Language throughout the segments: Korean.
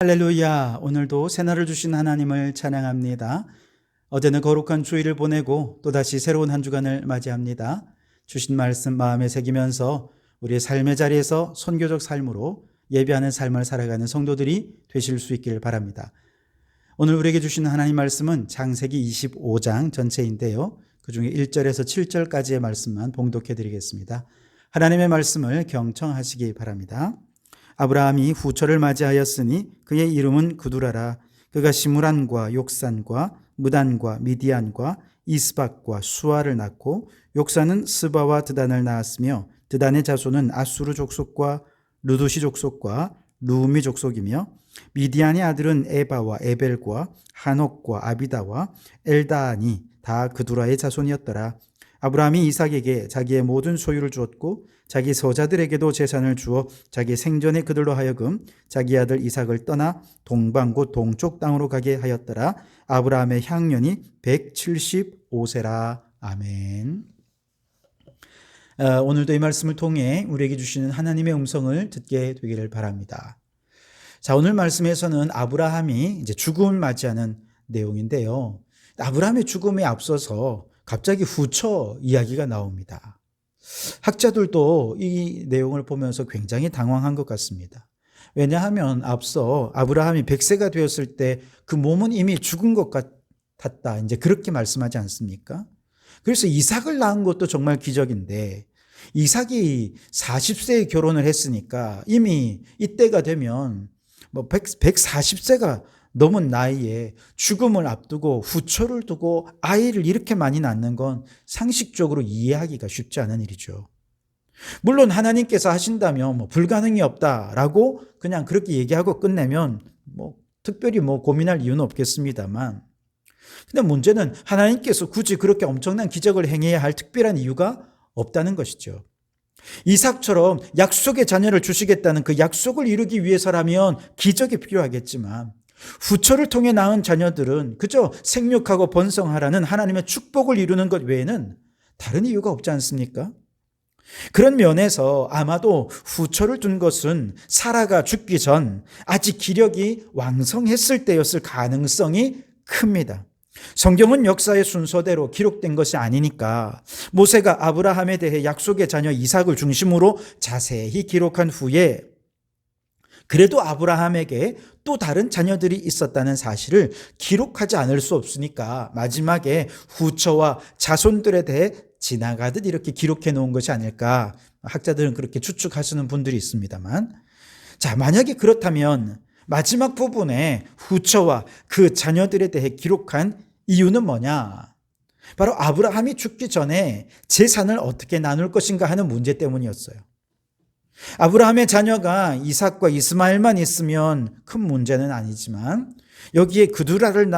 할렐루야. 오늘도 새날을 주신 하나님을 찬양합니다. 어제는 거룩한 주일을 보내고 또다시 새로운 한 주간을 맞이합니다. 주신 말씀 마음에 새기면서 우리의 삶의 자리에서 선교적 삶으로 예배하는 삶을 살아가는 성도들이 되실 수 있길 바랍니다. 오늘 우리에게 주신 하나님 말씀은 창세기 25장 전체인데요, 그 중에 1절에서 7절까지의 말씀만 봉독해 드리겠습니다. 하나님의 말씀을 경청하시기 바랍니다. 아브라함이 후처를 맞이하였으니 그의 이름은 그두라라. 그가 시므란과 욕산과 무단과 미디안과 이스박과 수아를 낳고 욕산은 스바와 드단을 낳았으며 드단의 자손은 아수르 족속과 루두시 족속과 루미 족속이며 미디안의 아들은 에바와 에벨과 하녹과 아비다와 엘다안이 다 그두라의 자손이었더라. 아브라함이 이삭에게 자기의 모든 소유를 주었고 자기 서자들에게도 재산을 주어 자기 생전에 그들로 하여금 자기 아들 이삭을 떠나 동방 곧 동쪽 땅으로 가게 하였더라. 아브라함의 향년이 175세라. 아멘. 오늘도 이 말씀을 통해 우리에게 주시는 하나님의 음성을 듣게 되기를 바랍니다. 자, 오늘 말씀에서는 아브라함이 이제 죽음을 맞이하는 내용인데요, 아브라함의 죽음에 앞서서 갑자기 후처 이야기가 나옵니다. 학자들도 이 내용을 보면서 굉장히 당황한 것 같습니다. 왜냐하면 앞서 아브라함이 100세가 되었을 때 그 몸은 이미 죽은 것 같았다, 이제 그렇게 말씀하지 않습니까? 그래서 이삭을 낳은 것도 정말 기적인데, 이삭이 40세에 결혼을 했으니까 이미 이때가 되면 140세가 넘은 나이에 죽음을 앞두고 후처를 두고 아이를 이렇게 많이 낳는 건 상식적으로 이해하기가 쉽지 않은 일이죠. 물론 하나님께서 하신다면 불가능이 없다라고 그냥 그렇게 얘기하고 끝내면 특별히 고민할 이유는 없겠습니다만, 근데 문제는 하나님께서 굳이 그렇게 엄청난 기적을 행해야 할 특별한 이유가 없다는 것이죠. 이삭처럼 약속의 자녀를 주시겠다는 그 약속을 이루기 위해서라면 기적이 필요하겠지만, 후처를 통해 낳은 자녀들은 그저 생육하고 번성하라는 하나님의 축복을 이루는 것 외에는 다른 이유가 없지 않습니까? 그런 면에서 아마도 후처를 둔 것은 사라가 죽기 전 아직 기력이 왕성했을 때였을 가능성이 큽니다. 성경은 역사의 순서대로 기록된 것이 아니니까 모세가 아브라함에 대해 약속의 자녀 이삭을 중심으로 자세히 기록한 후에 그래도 아브라함에게 또 다른 자녀들이 있었다는 사실을 기록하지 않을 수 없으니까 마지막에 후처와 자손들에 대해 지나가듯 이렇게 기록해 놓은 것이 아닐까, 학자들은 그렇게 추측하시는 분들이 있습니다만, 자, 만약에 그렇다면 마지막 부분에 후처와 그 자녀들에 대해 기록한 이유는 뭐냐? 바로 아브라함이 죽기 전에 재산을 어떻게 나눌 것인가 하는 문제 때문이었어요. 아브라함의 자녀가 이삭과 이스마엘만 있으면 큰 문제는 아니지만, 여기에 그두라를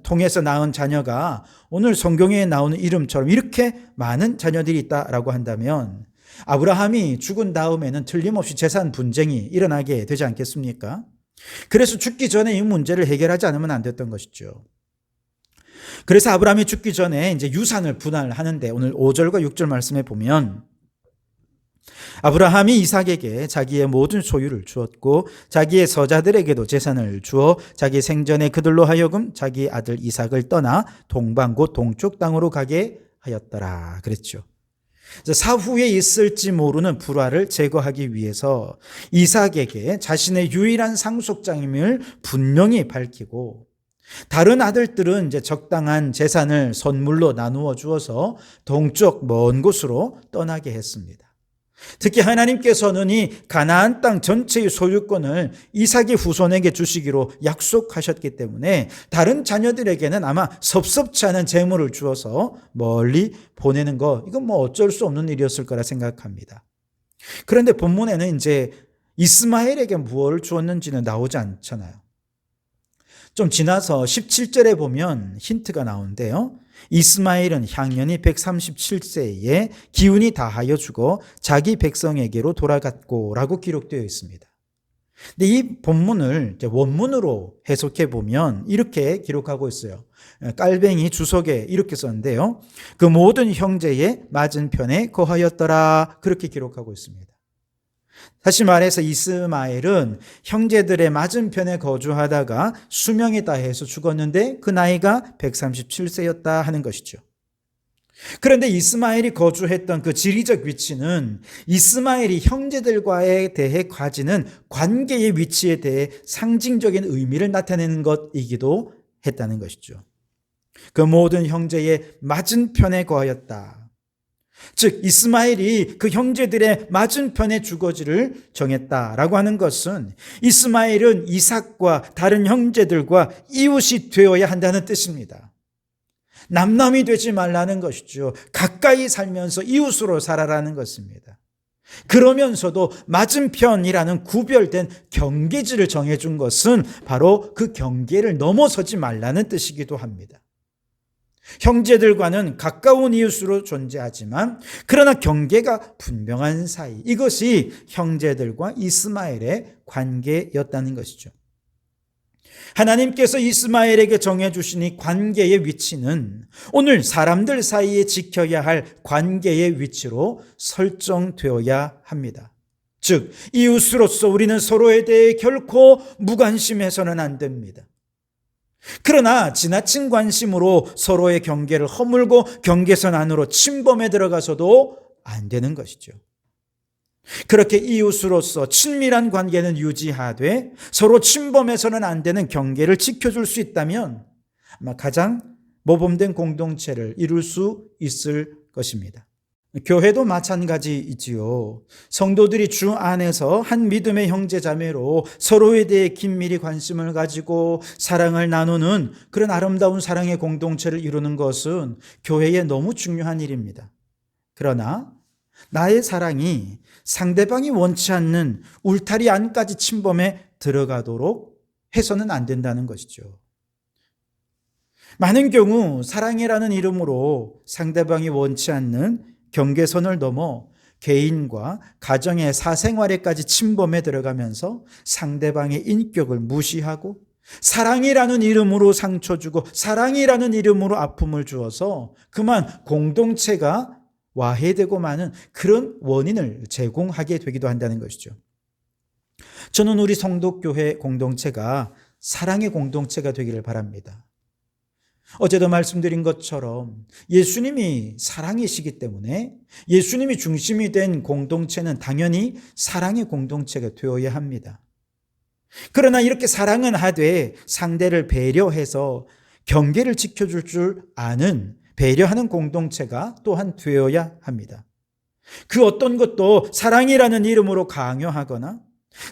통해서 낳은 자녀가 오늘 성경에 나오는 이름처럼 이렇게 많은 자녀들이 있다라고 한다면 아브라함이 죽은 다음에는 틀림없이 재산 분쟁이 일어나게 되지 않겠습니까? 그래서 죽기 전에 이 문제를 해결하지 않으면 안 됐던 것이죠. 그래서 아브라함이 죽기 전에 이제 유산을 분할하는데, 오늘 5절과 6절 말씀에 보면 아브라함이 이삭에게 자기의 모든 소유를 주었고 자기의 서자들에게도 재산을 주어 자기 생전에 그들로 하여금 자기 아들 이삭을 떠나 동방 곧 동쪽 땅으로 가게 하였더라 그랬죠. 사후에 있을지 모르는 불화를 제거하기 위해서 이삭에게 자신의 유일한 상속자임을 분명히 밝히고, 다른 아들들은 이제 적당한 재산을 선물로 나누어 주어서 동쪽 먼 곳으로 떠나게 했습니다. 특히 하나님께서는 이 가나안 땅 전체의 소유권을 이삭의 후손에게 주시기로 약속하셨기 때문에 다른 자녀들에게는 아마 섭섭치 않은 재물을 주어서 멀리 보내는 거, 이건 어쩔 수 없는 일이었을 거라 생각합니다. 그런데 본문에는 이제 이스마엘에게 무엇을 주었는지는 나오지 않잖아요. 좀 지나서 17절에 보면 힌트가 나오는데요, 이스마엘은 향년이 137세에 기운이 다하여 죽어 자기 백성에게로 돌아갔고 라고 기록되어 있습니다. 근데 이 본문을 원문으로 해석해 보면 이렇게 기록하고 있어요. 깔뱅이 주석에 이렇게 썼는데요, 그 모든 형제의 맞은편에 거하였더라, 그렇게 기록하고 있습니다. 다시 말해서 이스마엘은 형제들의 맞은편에 거주하다가 수명이 다해서 죽었는데 그 나이가 137세였다 하는 것이죠. 그런데 이스마엘이 거주했던 그 지리적 위치는 이스마엘이 형제들과에 대해 가지는 관계의 위치에 대해 상징적인 의미를 나타내는 것이기도 했다는 것이죠. 그 모든 형제의 맞은편에 거하였다. 즉 이스마엘이 그 형제들의 맞은편에 주거지를 정했다라고 하는 것은 이스마엘은 이삭과 다른 형제들과 이웃이 되어야 한다는 뜻입니다. 남남이 되지 말라는 것이죠. 가까이 살면서 이웃으로 살아라는 것입니다. 그러면서도 맞은편이라는 구별된 경계지를 정해준 것은 바로 그 경계를 넘어서지 말라는 뜻이기도 합니다. 형제들과는 가까운 이웃으로 존재하지만 그러나 경계가 분명한 사이, 이것이 형제들과 이스마엘의 관계였다는 것이죠. 하나님께서 이스마엘에게 정해주신 이 관계의 위치는 오늘 사람들 사이에 지켜야 할 관계의 위치로 설정되어야 합니다. 즉 이웃으로서 우리는 서로에 대해 결코 무관심해서는 안 됩니다. 그러나 지나친 관심으로 서로의 경계를 허물고 경계선 안으로 침범해 들어가서도 안 되는 것이죠. 그렇게 이웃으로서 친밀한 관계는 유지하되 서로 침범해서는 안 되는 경계를 지켜줄 수 있다면 아마 가장 모범된 공동체를 이룰 수 있을 것입니다. 교회도 마찬가지이지요. 성도들이 주 안에서 한 믿음의 형제 자매로 서로에 대해 긴밀히 관심을 가지고 사랑을 나누는 그런 아름다운 사랑의 공동체를 이루는 것은 교회에 너무 중요한 일입니다. 그러나 나의 사랑이 상대방이 원치 않는 울타리 안까지 침범해 들어가도록 해서는 안 된다는 것이죠. 많은 경우 사랑이라는 이름으로 상대방이 원치 않는 경계선을 넘어 개인과 가정의 사생활에까지 침범해 들어가면서 상대방의 인격을 무시하고 사랑이라는 이름으로 상처 주고 사랑이라는 이름으로 아픔을 주어서 그만 공동체가 와해되고 마는 그런 원인을 제공하게 되기도 한다는 것이죠. 저는 우리 성도교회 공동체가 사랑의 공동체가 되기를 바랍니다. 어제도 말씀드린 것처럼 예수님이 사랑이시기 때문에 예수님이 중심이 된 공동체는 당연히 사랑의 공동체가 되어야 합니다. 그러나 이렇게 사랑은 하되 상대를 배려해서 경계를 지켜줄 줄 아는 배려하는 공동체가 또한 되어야 합니다. 그 어떤 것도 사랑이라는 이름으로 강요하거나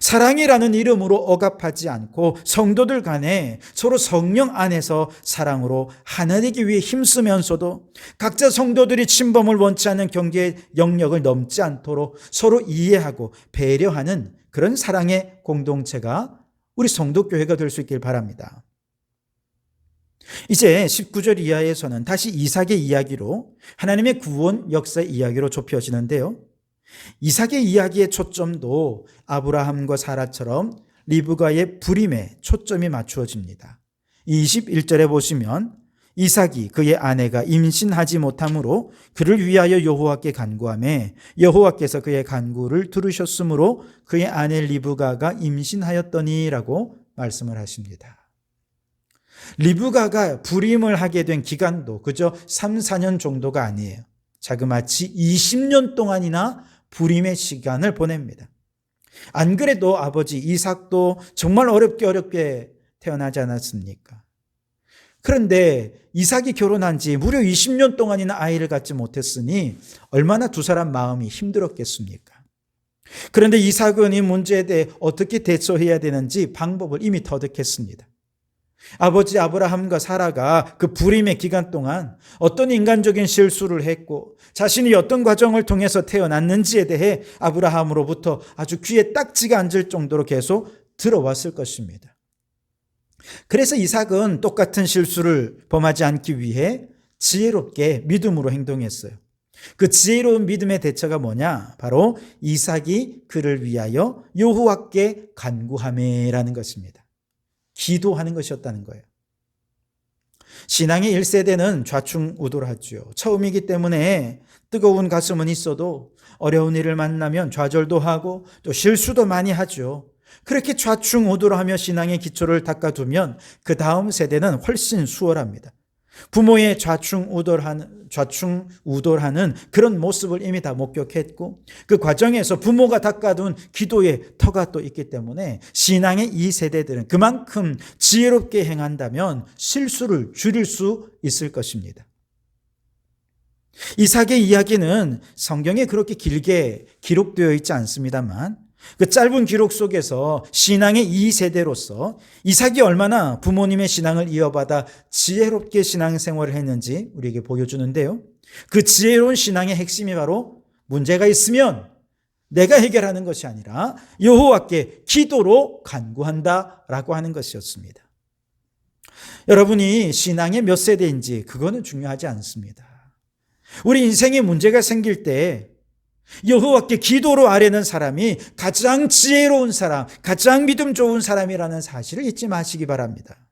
사랑이라는 이름으로 억압하지 않고 성도들 간에 서로 성령 안에서 사랑으로 하나 되기 위해 힘쓰면서도 각자 성도들이 침범을 원치 않는 경계의 영역을 넘지 않도록 서로 이해하고 배려하는 그런 사랑의 공동체가 우리 성도교회가 될 수 있길 바랍니다. 이제 19절 이하에서는 다시 이삭의 이야기로 하나님의 구원 역사의 이야기로 좁혀지는데요. 이삭의 이야기의 초점도 아브라함과 사라처럼 리브가의 불임에 초점이 맞추어집니다. 21절에 보시면 이삭이 그의 아내가 임신하지 못하므로 그를 위하여 여호와께 간구하매 여호와께서 그의 간구를 들으셨으므로 그의 아내 리브가가 임신하였더니라고 말씀을 하십니다. 리브가가 불임을 하게 된 기간도 그저 3, 4년 정도가 아니에요. 자그마치 20년 동안이나 불임의 시간을 보냅니다. 안 그래도 아버지 이삭도 정말 어렵게 태어나지 않았습니까? 그런데 이삭이 결혼한 지 무려 20년 동안이나 아이를 갖지 못했으니 얼마나 두 사람 마음이 힘들었겠습니까? 그런데 이삭은 이 문제에 대해 어떻게 대처해야 되는지 방법을 이미 터득했습니다. 아버지 아브라함과 사라가 그 불임의 기간 동안 어떤 인간적인 실수를 했고 자신이 어떤 과정을 통해서 태어났는지에 대해 아브라함으로부터 아주 귀에 딱지가 앉을 정도로 계속 들어왔을 것입니다. 그래서 이삭은 똑같은 실수를 범하지 않기 위해 지혜롭게 믿음으로 행동했어요. 그 지혜로운 믿음의 대처가 뭐냐? 바로 이삭이 그를 위하여 여호와께 간구하매라는 것입니다. 기도하는 것이었다는 거예요. 신앙의 1세대는 좌충우돌하죠. 처음이기 때문에 뜨거운 가슴은 있어도 어려운 일을 만나면 좌절도 하고 또 실수도 많이 하죠. 그렇게 좌충우돌하며 신앙의 기초를 닦아두면 그 다음 세대는 훨씬 수월합니다. 부모의 좌충우돌하는 그런 모습을 이미 다 목격했고 그 과정에서 부모가 닦아둔 기도의 터가 또 있기 때문에 신앙의 이 세대들은 그만큼 지혜롭게 행한다면 실수를 줄일 수 있을 것입니다. 이삭의 이야기는 성경에 그렇게 길게 기록되어 있지 않습니다만 그 짧은 기록 속에서 신앙의 이 세대로서 이삭이 얼마나 부모님의 신앙을 이어받아 지혜롭게 신앙생활을 했는지 우리에게 보여주는데요. 그 지혜로운 신앙의 핵심이 바로 문제가 있으면 내가 해결하는 것이 아니라 여호와께 기도로 간구한다라고 하는 것이었습니다. 여러분이 신앙의 몇 세대인지 그거는 중요하지 않습니다. 우리 인생에 문제가 생길 때 여호와께 기도로 아뢰는 사람이 가장 지혜로운 사람, 가장 믿음 좋은 사람이라는 사실을 잊지 마시기 바랍니다.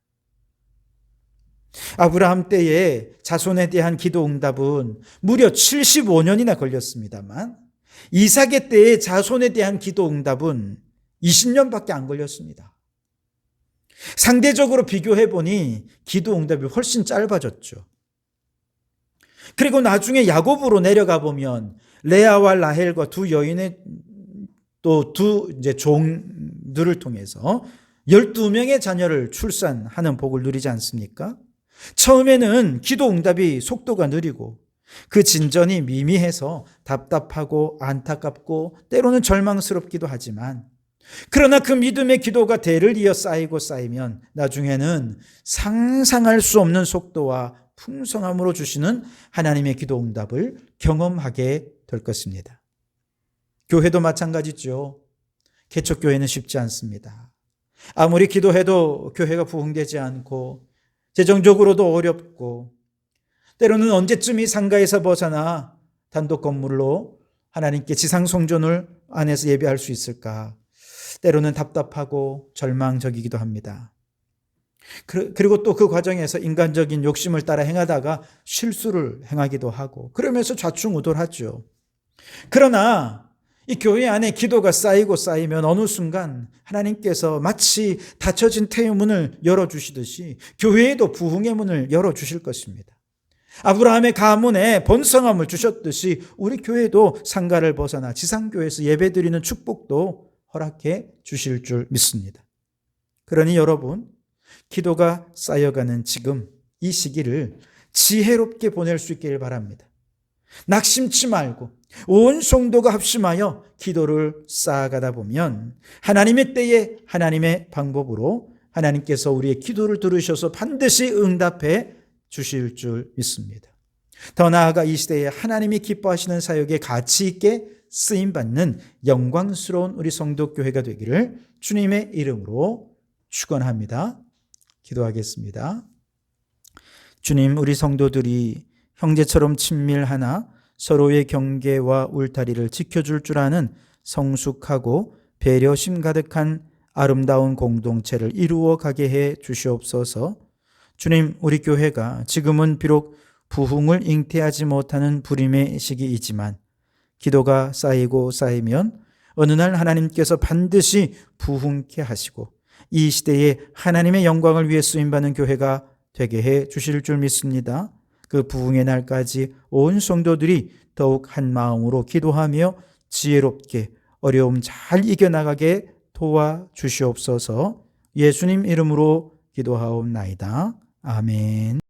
아브라함 때의 자손에 대한 기도 응답은 무려 75년이나 걸렸습니다만 이삭의 때의 자손에 대한 기도 응답은 20년밖에 안 걸렸습니다. 상대적으로 비교해 보니 기도 응답이 훨씬 짧아졌죠. 그리고 나중에 야곱으로 내려가 보면 레아와 라헬과 두 여인의 또 두 종들을 통해서 12명의 자녀를 출산하는 복을 누리지 않습니까? 처음에는 기도 응답이 속도가 느리고 그 진전이 미미해서 답답하고 안타깝고 때로는 절망스럽기도 하지만 그러나 그 믿음의 기도가 대를 이어 쌓이고 쌓이면 나중에는 상상할 수 없는 속도와 풍성함으로 주시는 하나님의 기도 응답을 경험하게 될 것입니다. 교회도 마찬가지죠. 개척교회는 쉽지 않습니다. 아무리 기도해도 교회가 부흥되지 않고 재정적으로도 어렵고 때로는 언제쯤 이 상가에서 벗어나 단독 건물로 하나님께 지상송전을 안에서 예배할 수 있을까? 때로는 답답하고 절망적이기도 합니다. 그리고 또 그 과정에서 인간적인 욕심을 따라 행하다가 실수를 행하기도 하고 그러면서 좌충우돌하죠. 그러나 이 교회 안에 기도가 쌓이고 쌓이면 어느 순간 하나님께서 마치 닫혀진 태의 문을 열어주시듯이 교회에도 부흥의 문을 열어주실 것입니다. 아브라함의 가문에 번성함을 주셨듯이 우리 교회도 상가를 벗어나 지상교회에서 예배드리는 축복도 허락해 주실 줄 믿습니다. 그러니 여러분, 기도가 쌓여가는 지금 이 시기를 지혜롭게 보낼 수 있기를 바랍니다. 낙심치 말고 온 성도가 합심하여 기도를 쌓아가다 보면 하나님의 때에 하나님의 방법으로 하나님께서 우리의 기도를 들으셔서 반드시 응답해 주실 줄 믿습니다. 더 나아가 이 시대에 하나님이 기뻐하시는 사역에 가치 있게 쓰임받는 영광스러운 우리 성도교회가 되기를 주님의 이름으로 축원합니다. 기도하겠습니다. 주님, 우리 성도들이 형제처럼 친밀하나 서로의 경계와 울타리를 지켜줄 줄 아는 성숙하고 배려심 가득한 아름다운 공동체를 이루어 가게 해 주시옵소서. 주님, 우리 교회가 지금은 비록 부흥을 잉태하지 못하는 불임의 시기이지만 기도가 쌓이고 쌓이면 어느 날 하나님께서 반드시 부흥케 하시고 이 시대에 하나님의 영광을 위해 쓰임받는 교회가 되게 해 주실 줄 믿습니다. 그 부흥의 날까지 온 성도들이 더욱 한 마음으로 기도하며 지혜롭게 어려움 잘 이겨나가게 도와주시옵소서. 예수님 이름으로 기도하옵나이다. 아멘.